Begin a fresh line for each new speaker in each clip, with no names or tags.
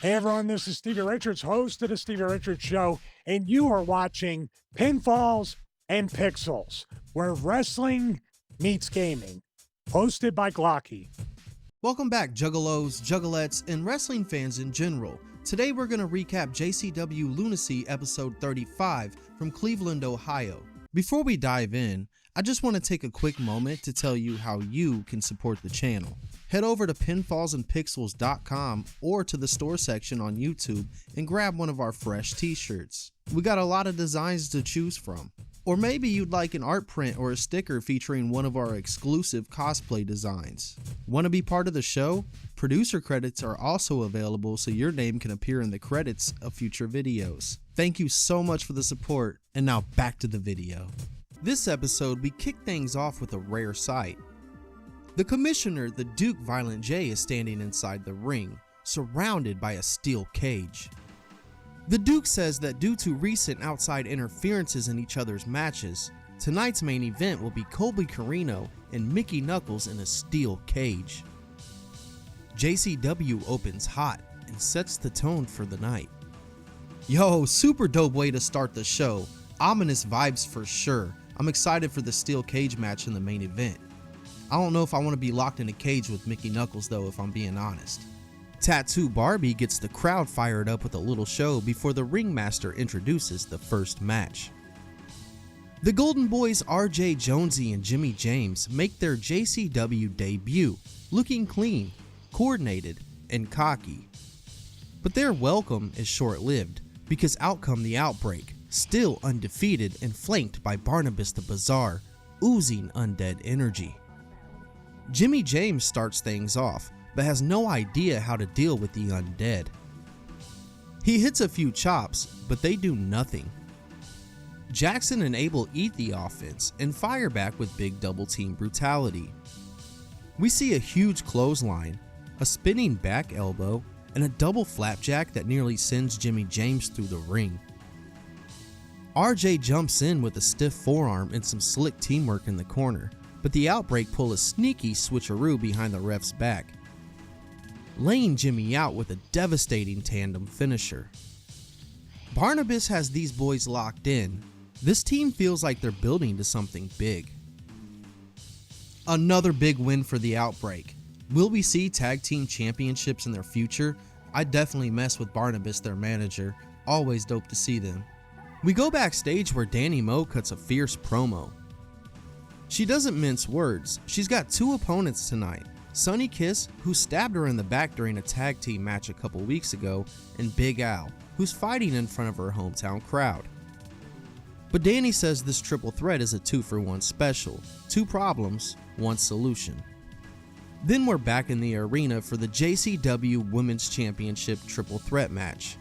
Hey everyone, this is Stevie Richards, host of the Stevie Richards Show, and you are watching Pinfalls and Pixels, where wrestling meets gaming, hosted by Glocky.
Welcome back, juggalos, juggalettes, and wrestling fans in general. Today we're going to recap JCW Lunacy episode 35 from Cleveland, Ohio. Before we dive in, I just want to take a quick moment to tell you how you can support the channel. Head over to pinfallsandpixels.com or to the store section on YouTube and grab one of our fresh t-shirts. We got a lot of designs to choose from. Or maybe you'd like an art print or a sticker featuring one of our exclusive cosplay designs. Want to be part of the show? Producer credits are also available so your name can appear in the credits of future videos. Thank you so much for the support, and now back to the video. This episode, we kick things off with a rare sight. The commissioner, the Duke Violent J, is standing inside the ring, surrounded by a steel cage. The Duke says that due to recent outside interferences in each other's matches, tonight's main event will be Colby Corino and Mickey Knuckles in a steel cage. JCW opens hot and sets the tone for the night. Yo, super dope way to start the show. Ominous vibes for sure. I'm excited for the steel cage match in the main event. I don't know if I want to be locked in a cage with Mickey Knuckles though, if I'm being honest. Tattoo Barbie gets the crowd fired up with a little show before the ringmaster introduces the first match. The Golden Boys RJ Jonesy and Jimmy James make their JCW debut, looking clean, coordinated, and cocky. But their welcome is short-lived because out come the Outbreak, still undefeated and flanked by Barnabas the Bizarre, oozing undead energy. Jimmy James starts things off, but has no idea how to deal with the undead. He hits a few chops, but they do nothing. Jackson and Abel eat the offense and fire back with big double team brutality. We see a huge clothesline, a spinning back elbow, and a double flapjack that nearly sends Jimmy James through the ring. RJ jumps in with a stiff forearm and some slick teamwork in the corner, but the Outbreak pull a sneaky switcheroo behind the ref's back, laying Jimmy out with a devastating tandem finisher. Barnabas has these boys locked in. This team feels like they're building to something big. Another big win for the Outbreak. Will we see tag team championships in their future? I definitely mess with Barnabas, their manager. Always dope to see them. We go backstage where Danny Moe cuts a fierce promo. She doesn't mince words. She's got two opponents tonight. Sonny Kiss, who stabbed her in the back during a tag team match a couple weeks ago, and Big Al, who's fighting in front of her hometown crowd. But Danny says this triple threat is a 2-for-1 special. 2 problems, 1 solution. Then we're back in the arena for the JCW Women's Championship triple threat match.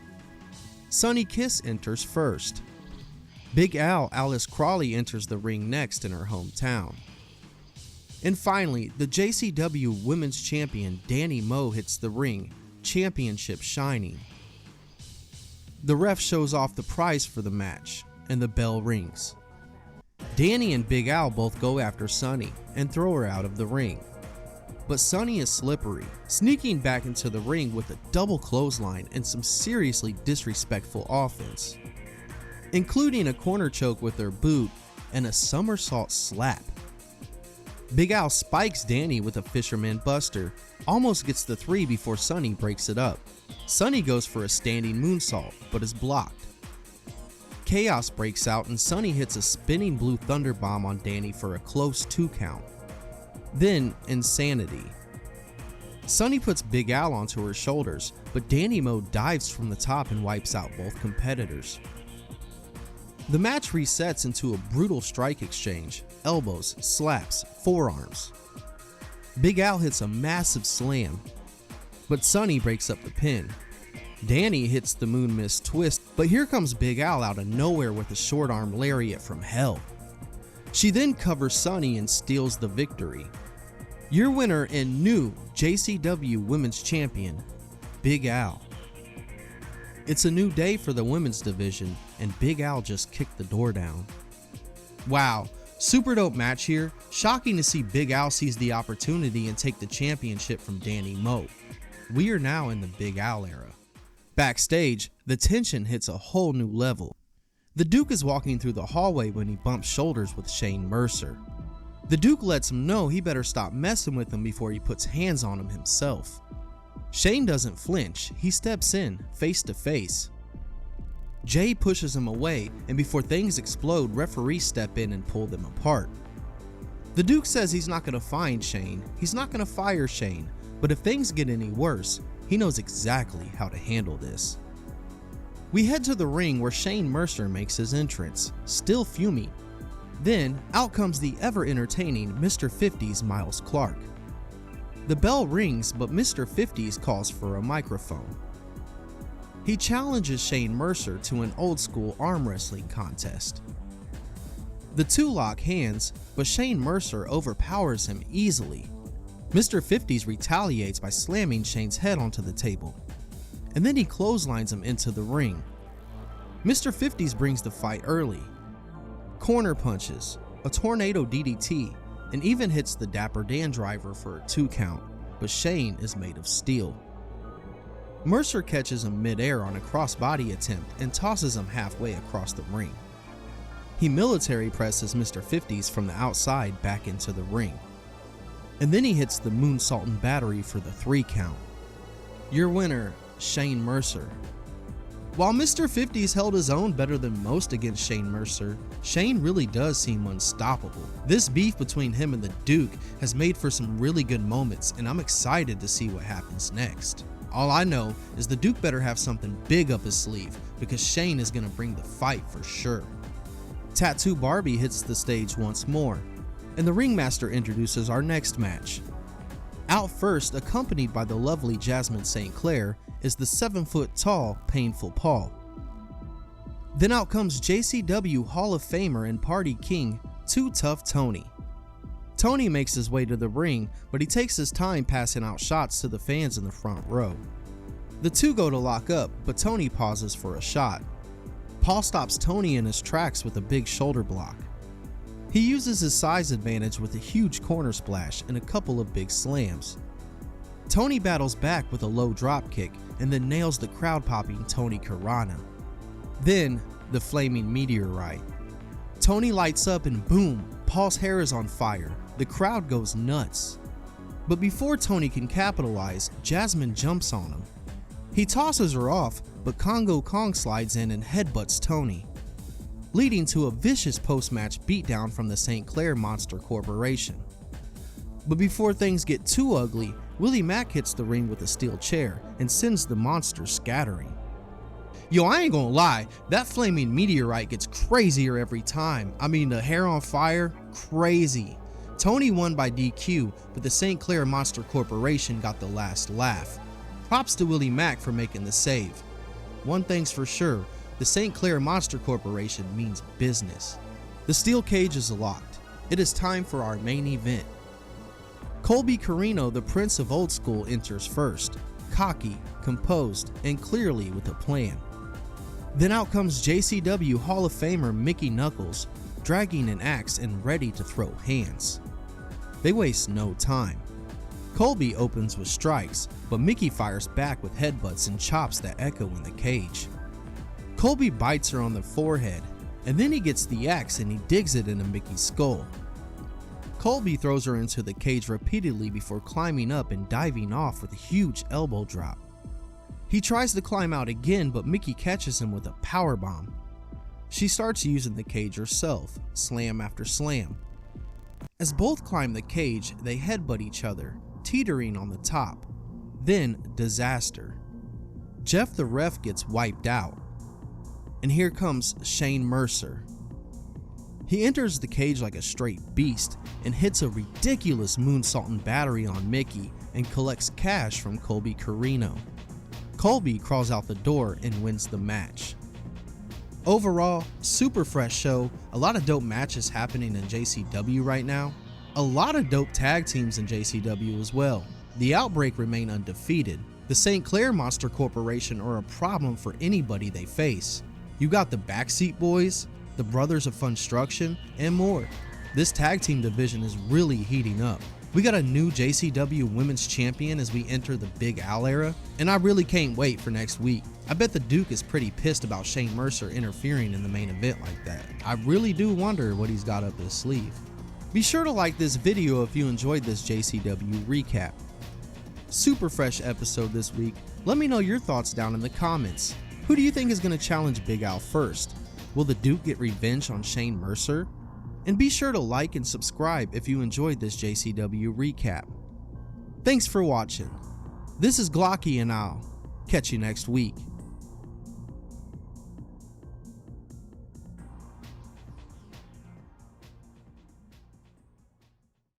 Sonny Kiss enters first. Big Al, Alice Crawley, enters the ring next in her hometown. And finally, the JCW Women's Champion Danny Moe hits the ring, championship shining. The ref shows off the prize for the match, and the bell rings. Danny and Big Al both go after Sonny and throw her out of the ring. But Sonny is slippery, sneaking back into the ring with a double clothesline and some seriously disrespectful offense, including a corner choke with her boot and a somersault slap. Big Al spikes Danny with a fisherman buster, almost gets the 3 before Sonny breaks it up. Sonny goes for a standing moonsault, but is blocked. Chaos breaks out and Sonny hits a spinning blue thunder bomb on Danny for a close 2 count. Then insanity. Sonny puts Big Al onto her shoulders, but Danny Moe dives from the top and wipes out both competitors. The match resets into a brutal strike exchange, elbows, slaps, forearms. Big Al hits a massive slam, but Sonny breaks up the pin. Danny hits the moon mist twist, but here comes Big Al out of nowhere with a short arm lariat from hell. She then covers Sonny and steals the victory. Your winner and new JCW Women's Champion, Big Al. It's a new day for the women's division, and Big Al just kicked the door down. Wow, super dope match here. Shocking to see Big Al seize the opportunity and take the championship from Danny Moe. We are now in the Big Al era. Backstage, the tension hits a whole new level. The Duke is walking through the hallway when he bumps shoulders with Shane Mercer. The Duke lets him know he better stop messing with him before he puts hands on him himself. Shane doesn't flinch, he steps in, face to face. Jay pushes him away, and before things explode, referees step in and pull them apart. The Duke says he's not going to find Shane, he's not going to fire Shane, but if things get any worse, he knows exactly how to handle this. We head to the ring where Shane Mercer makes his entrance, still fuming. Then, out comes the ever-entertaining Mr. 50's Miles Clark. The bell rings, but Mr. 50's calls for a microphone. He challenges Shane Mercer to an old-school arm wrestling contest. The two lock hands, but Shane Mercer overpowers him easily. Mr. 50's retaliates by slamming Shane's head onto the table, and then he clotheslines him into the ring. Mr. 50's brings the fight early. Corner punches, a tornado DDT, and even hits the Dapper Dan driver for a 2 count, but Shane is made of steel. Mercer catches him mid-air on a crossbody attempt and tosses him halfway across the ring. He military presses Mr. 50's from the outside back into the ring. And then he hits the moonsault and battery for the 3 count. Your winner, Shane Mercer. While Mr. 50's held his own better than most against Shane Mercer, Shane really does seem unstoppable. This beef between him and the Duke has made for some really good moments, and I'm excited to see what happens next. All I know is the Duke better have something big up his sleeve, because Shane is going to bring the fight for sure. Tattoo Barbie hits the stage once more, and the ringmaster introduces our next match. Out first, accompanied by the lovely Jasmine St. Clair, is the 7-foot-tall Painful Paul. Then out comes JCW Hall of Famer and Party King, Tuff Tony. Tony makes his way to the ring, but he takes his time passing out shots to the fans in the front row. The two go to lock up, but Tony pauses for a shot. Paul stops Tony in his tracks with a big shoulder block. He uses his size advantage with a huge corner splash and a couple of big slams. Tony battles back with a low drop kick and then nails the crowd-popping Colby Corino. Then, the flaming Meteorite. Tony lights up and boom, Paul's hair is on fire. The crowd goes nuts. But before Tony can capitalize, Jasmine jumps on him. He tosses her off, but Congo Kong slides in and headbutts Tony, leading to a vicious post-match beatdown from the St. Clair Monster Corporation. But before things get too ugly, Willie Mack hits the ring with a steel chair and sends the monster scattering. Yo, I ain't gonna lie, that flaming Meteorite gets crazier every time. I mean, the hair on fire, crazy. Tony won by DQ, but the St. Clair Monster Corporation got the last laugh. Props to Willie Mack for making the save. One thing's for sure, the St. Clair Monster Corporation means business. The steel cage is locked. It is time for our main event. Colby Corino, the Prince of Old School, enters first, cocky, composed, and clearly with a plan. Then out comes JCW Hall of Famer Mickey Knuckles, dragging an axe and ready to throw hands. They waste no time. Colby opens with strikes, but Mickey fires back with headbutts and chops that echo in the cage. Colby bites her on the forehead, and then he gets the axe and he digs it into Mickey's skull. Colby throws her into the cage repeatedly before climbing up and diving off with a huge elbow drop. He tries to climb out again, but Mickey catches him with a powerbomb. She starts using the cage herself, slam after slam. As both climb the cage, they headbutt each other, teetering on the top. Then, disaster. Jeff the ref gets wiped out. And here comes Shane Mercer. He enters the cage like a straight beast and hits a ridiculous moonsault and battery on Mickey and collects cash from Colby Corino. Colby crawls out the door and wins the match. Overall, super fresh show, a lot of dope matches happening in JCW right now. A lot of dope tag teams in JCW as well. The Outbreak remain undefeated. The St. Clair Monster Corporation are a problem for anybody they face. You got the Backseat Boys, the Brothers of Funstruction, and more. This tag team division is really heating up. We got a new JCW Women's Champion as we enter the Big Al era, and I really can't wait for next week. I bet the Duke is pretty pissed about Shane Mercer interfering in the main event like that. I really do wonder what he's got up his sleeve. Be sure to like this video if you enjoyed this JCW recap. Super fresh episode this week. Let me know your thoughts down in the comments. Who do you think is going to challenge Big Al first? Will the Duke get revenge on Shane Mercer? And be sure to like and subscribe if you enjoyed this JCW recap. Thanks for watching. This is Glocky and I'll catch you next week.